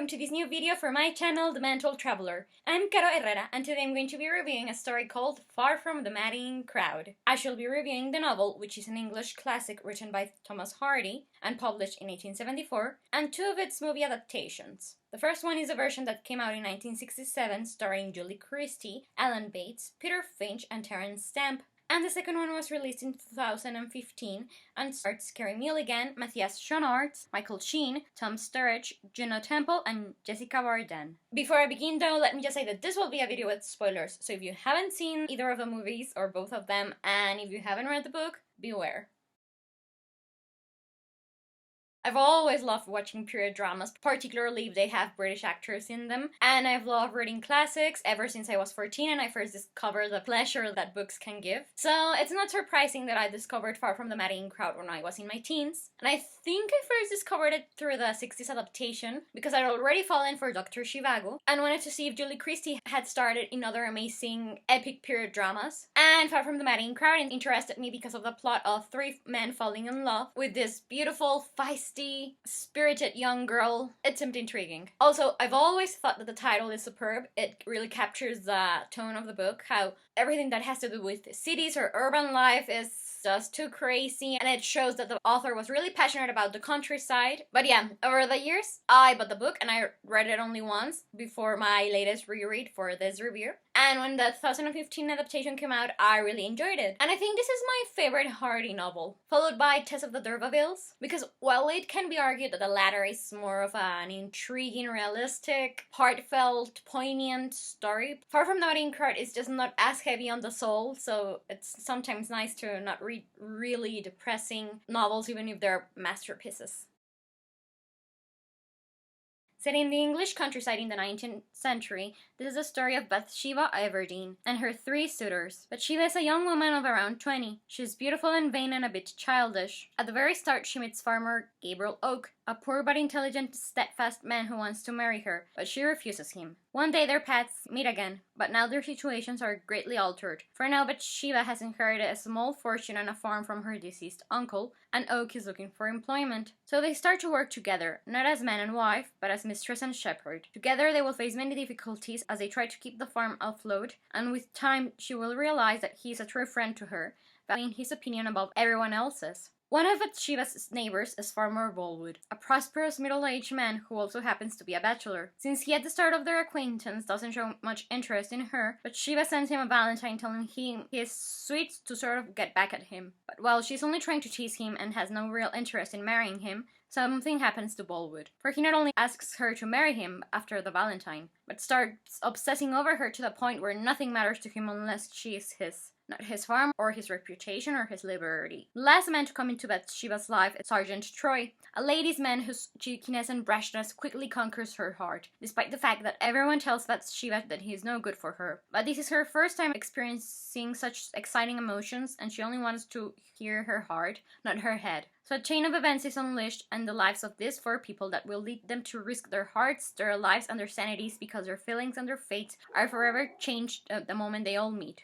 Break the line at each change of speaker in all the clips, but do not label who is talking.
to this new video for my channel, The Untitled Traveler. I'm Caro Herrera, and today I'm going to be reviewing a story called Far From the Madding Crowd. I shall be reviewing the novel, which is an English classic written by Thomas Hardy and published in 1874, and two of its movie adaptations. The first one is a version that came out in 1967, starring Julie Christie, Alan Bates, Peter Finch, and Terence Stamp. And the second one was released in 2015 and stars Carey Mulligan, Matthias Schoenaerts, Michael Sheen, Tom Sturridge, Juno Temple, and Jessica Barden. Before I begin though, let me just say that this will be a video with spoilers, so if you haven't seen either of the movies or both of them, and if you haven't read the book, beware. I've always loved watching period dramas, particularly if they have British actors in them, and I've loved reading classics ever since I was 14 and I first discovered the pleasure that books can give. So it's not surprising that I discovered Far From the Madding Crowd when I was in my teens, and I think I first discovered it through the 60s adaptation because I'd already fallen for Dr. Zhivago and wanted to see if Julie Christie had started in other amazing epic period dramas. And Far From the Madding Crowd interested me because of the plot of three men falling in love with this beautiful, feisty, spirited young girl. It seemed intriguing. Also, I've always thought that the title is superb. It really captures the tone of the book, how everything that has to do with cities or urban life is just too crazy, and it shows that the author was really passionate about the countryside. But yeah, over the years, I bought the book and I read it only once before my latest reread for this review. And when the 2015 adaptation came out, I really enjoyed it. And I think this is my favorite Hardy novel, followed by Tess of the D'Urbervilles, because while it can be argued that the latter is more of an intriguing, realistic, heartfelt, poignant story, Far From the Madding Crowd is just not as heavy on the soul, so it's sometimes nice to not read really depressing novels even if they're masterpieces. Set in the English countryside in the 19th century, this is the story of Bathsheba Everdeen and her three suitors. Bathsheba is a young woman of around 20. She is beautiful and vain and a bit childish. At the very start, she meets farmer Gabriel Oak, a poor but intelligent, steadfast man who wants to marry her, but she refuses him. One day their paths meet again, but now their situations are greatly altered. For now, Bathsheba has inherited a small fortune and a farm from her deceased uncle, and Oak is looking for employment. So they start to work together, not as man and wife, but as mistress and shepherd. Together they will face many difficulties as they try to keep the farm afloat, and with time she will realize that he is a true friend to her, valuing his opinion above everyone else's. One of Bathsheba's neighbors is Farmer Bolwood, a prosperous middle-aged man who also happens to be a bachelor. Since he at the start of their acquaintance doesn't show much interest in her, Bathsheba sends him a valentine telling him he is sweet to sort of get back at him. But while she's only trying to tease him and has no real interest in marrying him, something happens to Bolwood, for he not only asks her to marry him after the valentine, but starts obsessing over her to the point where nothing matters to him unless she is his. Not his farm, or his reputation, or his liberty. The last man to come into Bathsheba's life is Sergeant Troy, a ladies' man whose cheekiness and brashness quickly conquers her heart, despite the fact that everyone tells Bathsheba that he is no good for her. But this is her first time experiencing such exciting emotions, and she only wants to hear her heart, not her head. So a chain of events is unleashed in the lives of these four people that will lead them to risk their hearts, their lives, and their sanities because their feelings and their fates are forever changed the moment they all meet.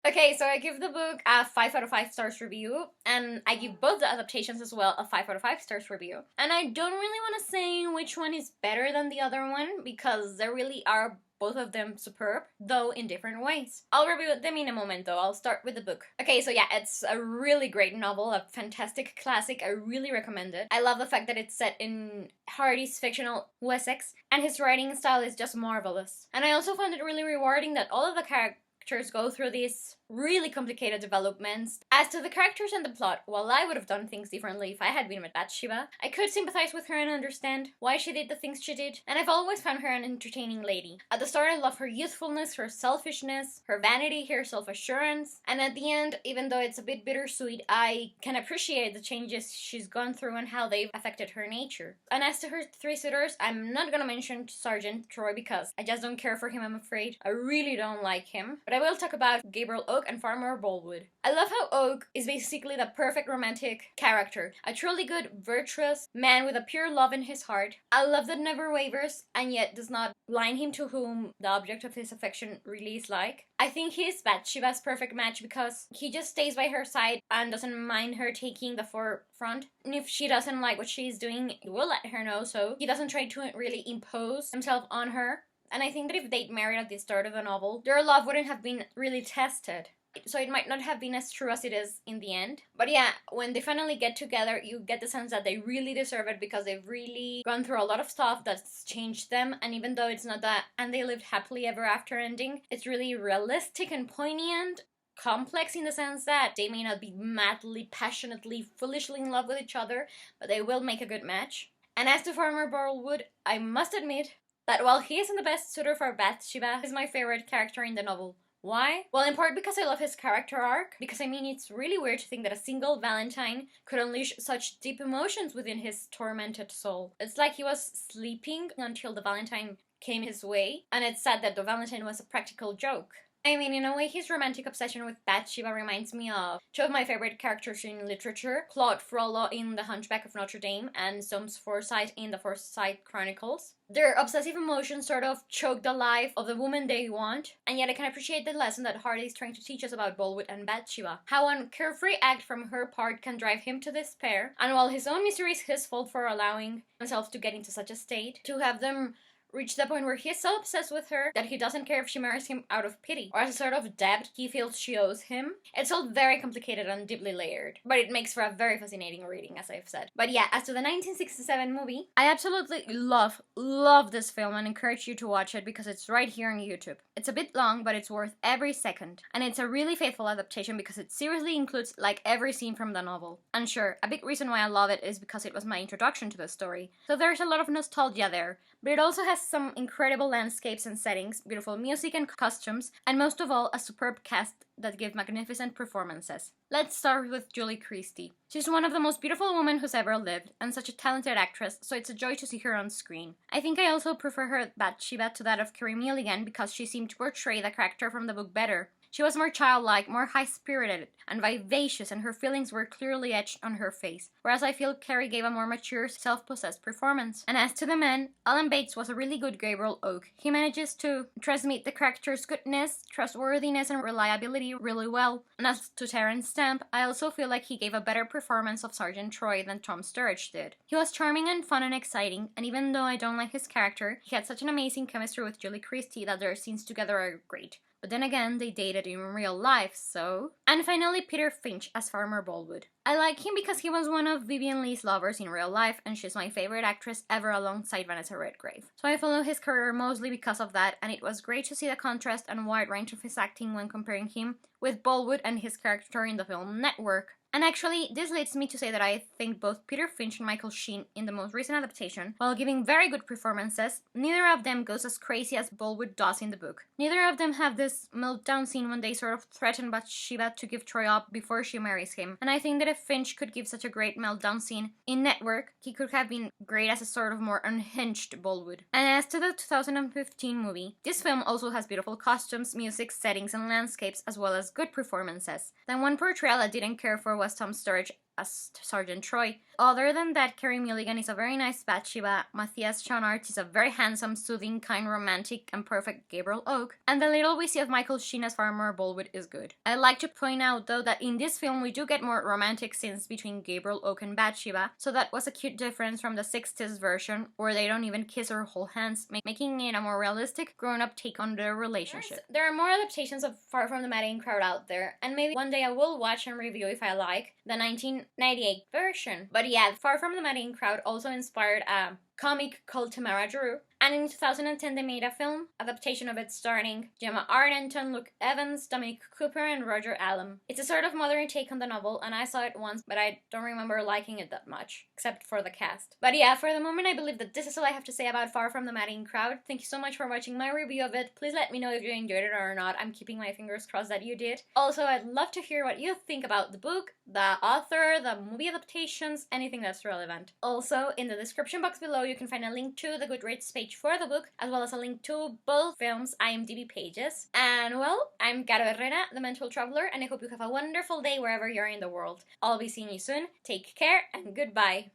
Okay, so I give the book a 5 out of 5 stars review, and I give both the adaptations as well a 5 out of 5 stars review. And I don't really want to say which one is better than the other one, because they really are both of them superb, though in different ways. I'll review them in a moment though. I'll start with the book. Okay, so yeah, it's a really great novel, a fantastic classic. I really recommend it. I love the fact that it's set in Hardy's fictional Wessex, and his writing style is just marvelous. And I also found it really rewarding that all of the characters go through these really complicated developments. As to the characters and the plot, while I would have done things differently if I had been with Bathsheba, I could sympathize with her and understand why she did the things she did, and I've always found her an entertaining lady. At the start, I love her youthfulness, her selfishness, her vanity, her self-assurance, and at the end, even though it's a bit bittersweet, I can appreciate the changes she's gone through and how they've affected her nature. And as to her three suitors, I'm not gonna mention Sergeant Troy because I just don't care for him, I'm afraid. I really don't like him. But I will talk about Gabriel Oak Oak and Farmer Ballwood. I love how Oak is basically the perfect romantic character. A truly good, virtuous man with a pure love in his heart. A love that never wavers and yet does not blind him to whom the object of his affection really is like. I think he is Bathsheba's perfect match because he just stays by her side and doesn't mind her taking the forefront. And if she doesn't like what she's doing, he will let her know, so he doesn't try to really impose himself on her. And I think that if they'd married at the start of the novel, their love wouldn't have been really tested. So it might not have been as true as it is in the end. But yeah, when they finally get together, you get the sense that they really deserve it because they've really gone through a lot of stuff that's changed them. And even though it's not that and they lived happily ever after ending, it's really realistic and poignant. Complex in the sense that they may not be madly, passionately, foolishly in love with each other, but they will make a good match. And as to Farmer Ballwood, I must admit that while he isn't the best suitor for Bathsheba, he's my favorite character in the novel. Why? Well, in part because I love his character arc, because I mean it's really weird to think that a single Valentine could unleash such deep emotions within his tormented soul. It's like he was sleeping until the Valentine came his way, and it's sad that the Valentine was a practical joke. I mean, in a way, his romantic obsession with Bathsheba reminds me of two of my favorite characters in literature, Claude Frollo in The Hunchback of Notre Dame and Soames Forsyth in The Forsyth Chronicles. Their obsessive emotions sort of choke the life of the woman they want, and yet I can appreciate the lesson that Hardy is trying to teach us about Ballwood and Bathsheba. How one carefree act from her part can drive him to despair, and while his own misery is his fault for allowing himself to get into such a state, to have them reach the point where he's so obsessed with her that he doesn't care if she marries him out of pity or as a sort of debt he feels she owes him. It's all very complicated and deeply layered, but it makes for a very fascinating reading, as I've said. But yeah, as to the 1967 movie, I absolutely love this film and encourage you to watch it because it's right here on YouTube. It's a bit long, but it's worth every second. And it's a really faithful adaptation because it seriously includes like every scene from the novel. And sure, a big reason why I love it is because it was my introduction to the story. So there's a lot of nostalgia there, but it also has some incredible landscapes and settings, beautiful music and costumes, and most of all, a superb cast that give magnificent performances. Let's start with Julie Christie. She's one of the most beautiful women who's ever lived, and such a talented actress, so it's a joy to see her on screen. I think I also prefer her Bathsheba to that of Carey Mulligan because she seemed to portray the character from the book better. She was more childlike, more high-spirited, and vivacious, and her feelings were clearly etched on her face, whereas I feel Carey gave a more mature, self-possessed performance. And as to the men, Alan Bates was a really good Gabriel Oak. He manages to transmit the character's goodness, trustworthiness, and reliability really well. And as to Terence Stamp, I also feel like he gave a better performance of Sergeant Troy than Tom Sturridge did. He was charming and fun and exciting, and even though I don't like his character, he had such an amazing chemistry with Julie Christie that their scenes together are great. But then again, they dated in real life, so... And finally, Peter Finch as Farmer Ballwood. I like him because he was one of Vivien Leigh's lovers in real life, and she's my favorite actress ever alongside Vanessa Redgrave. So I follow his career mostly because of that, and it was great to see the contrast and wide range of his acting when comparing him with Ballwood and his character in the film Network. And actually, this leads me to say that I think both Peter Finch and Michael Sheen in the most recent adaptation, while giving very good performances, neither of them goes as crazy as Ballwood does in the book. Neither of them have this meltdown scene when they sort of threaten Bathsheba to give Troy up before she marries him. And I think that if Finch could give such a great meltdown scene in Network, he could have been great as a sort of more unhinged Ballwood. And as to the 2015 movie, this film also has beautiful costumes, music, settings, and landscapes, as well as good performances. The one portrayal I didn't care for was Tom Sturridge as Sergeant Troy. Other than that, Carey Mulligan is a very nice Bathsheba, Matthias Schoenaerts is a very handsome, soothing, kind, romantic, and perfect Gabriel Oak, and the little we see of Michael Sheen as Farmer Ballwood is good. I'd like to point out, though, that in this film we do get more romantic scenes between Gabriel Oak and Bathsheba, so that was a cute difference from the 60s version, where they don't even kiss or hold hands, making it a more realistic, grown-up take on their relationship. There are more adaptations of Far From the Madding Crowd out there, and maybe one day I will watch and review if I like the 1998 version. But yeah, Far From the Madding Crowd also inspired a comic called Tamara Drew, and in 2010 they made a film adaptation of it starring Gemma Arterton, Luke Evans, Dominic Cooper, and Roger Allam. It's a sort of modern take on the novel, and I saw it once, but I don't remember liking it that much, except for the cast. But yeah, for the moment I believe that this is all I have to say about Far From the Madding Crowd. Thank you so much for watching my review of it. Please let me know if you enjoyed it or not. I'm keeping my fingers crossed that you did. Also, I'd love to hear what you think about the book, the author, the movie adaptations, anything that's relevant. Also, in the description box below you can find a link to the Goodreads page page for the book, as well as a link to both films' IMDb pages. And well, I'm Caro Herrera, the Mental Traveler, and I hope you have a wonderful day wherever you're in the world. I'll be seeing you soon. Take care and goodbye.